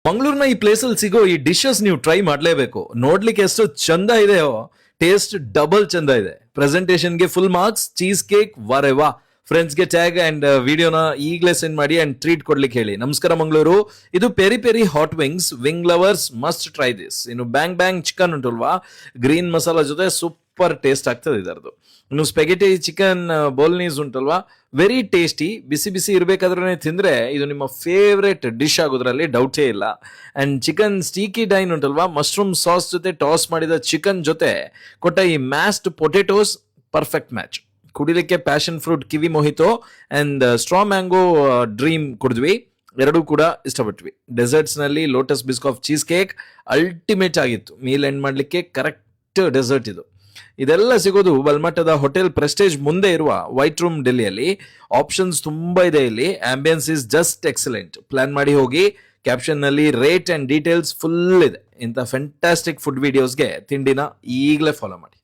ಮಂಗಳೂರಿನ ಈ ಪ್ಲೇಸ್ ಅಲ್ಲಿ ಸಿಗೋ ಈ ಡಿಶಸ್ ನೀವು ಟ್ರೈ ಮಾಡ್ಲೇಬೇಕು. ನೋಡ್ಲಿಕ್ಕೆ ಎಷ್ಟು ಚಂದ ಇದೆಯೋ ಟೇಸ್ಟ್ ಡಬಲ್ ಚಂದ ಇದೆ. ಪ್ರೆಸೆಂಟೇಷನ್ಗೆ ಫುಲ್ ಮಾರ್ಕ್ಸ್. ಚೀಸ್ ಕೇಕ್ ವಾರೆ ವಾ. ಫ್ರೆಂಡ್ಸ್ಗೆ ಟ್ಯಾಗ್ ಅಂಡ್ ವಿಡಿಯೋನ ಈಗಲೇ ಸೆಂಡ್ ಮಾಡಿ ಅಂಡ್ ಟ್ರೀಟ್ ಕೊಡ್ಲಿಕ್ಕೆ ಹೇಳಿ. ನಮಸ್ಕಾರ ಮಂಗಳೂರು. ಇದು peri peri hot wings. Wing lovers must try this. ಇನ್ನು ಬ್ಯಾಂಗ್ ಬ್ಯಾಂಗ್ ಚಿಕನ್ ಉಂಟಲ್ವಾ, ಗ್ರೀನ್ ಮಸಾಲಾ ಜೊತೆ ಸೂಪರ್ ಟೇಸ್ಟ್ ಆಗ್ತದೆ ಇದರದು. ಇನ್ನು ಸ್ಪೆಗೆಟಿ ಚಿಕನ್ ಬೋಲ್ನೀಸ್ ಉಂಟಲ್ವಾ, ವೆರಿ ಟೇಸ್ಟಿ. ಬಿಸಿ ಬಿಸಿ ಇರಬೇಕಾದ್ರೆ ತಿಂದ್ರೆ ಇದು ನಿಮ್ಮ ಫೇವ್ರೆಟ್ ಡಿಶ್ ಆಗೋದ್ರಲ್ಲಿ ಡೌಟೇ ಇಲ್ಲ. ಅಂಡ್ ಚಿಕನ್ ಸ್ಟೀಕಿ ಡೈನ್ ಉಂಟಲ್ವಾ, ಮಶ್ರೂಮ್ ಸಾಸ್ ಜೊತೆ ಟಾಸ್ ಮಾಡಿದ ಚಿಕನ್ ಜೊತೆ ಕೊಟ್ಟ ಈ ಮ್ಯಾಸ್ಡ್ ಪೊಟೆಟೋಸ್ ಪರ್ಫೆಕ್ಟ್ ಮ್ಯಾಚ್. ಕುಡಿಲಿಕ್ಕೆ passion fruit kiwi mojito and straw mango dream ಕುಡಿದ್ವಿ. ಎರಡೂ ಕೂಡ ಇಷ್ಟಪಟ್ವಿ. ಡೆಸರ್ಟ್ಸ್ ನಲ್ಲಿ lotus Biscoff cheese cake ultimate ಆಗಿತ್ತು. ಮೀಲ್ ಎಂಡ್ ಮಾಡ್ಲಿಕ್ಕೆ ಕರೆಕ್ಟ್ ಡೆಸರ್ಟ್ ಇದು. ಇದೆಲ್ಲ ಸಿಗೋದು ಬಲ್ಮಟ್ಟದ ಹೋಟೆಲ್ ಪ್ರೆಸ್ಟೇಜ್ ಮುಂದೆ ಇರುವ ವೈಟ್ ರೂಮ್ ಡೆಲ್ಲಿಯಲ್ಲಿ. ಆಪ್ಷನ್ಸ್ ತುಂಬಾ ಇದೆ ಇಲ್ಲಿ. Ambience is just excellent. Plan ಮಾಡಿ ಹೋಗಿ. ಕ್ಯಾಪ್ಷನ್ ನಲ್ಲಿ ರೇಟ್ ಅಂಡ್ ಡೀಟೇಲ್ಸ್ ಫುಲ್ ಇದೆ. ಇಂಥ ಫ್ಯಾಂಟಾಸ್ಟಿಕ್ ಫುಡ್ ವಿಡಿಯೋಸ್ಗೆ ತಿಂಡಿನ ಈಗಲೇ ಫಾಲೋ ಮಾಡಿ.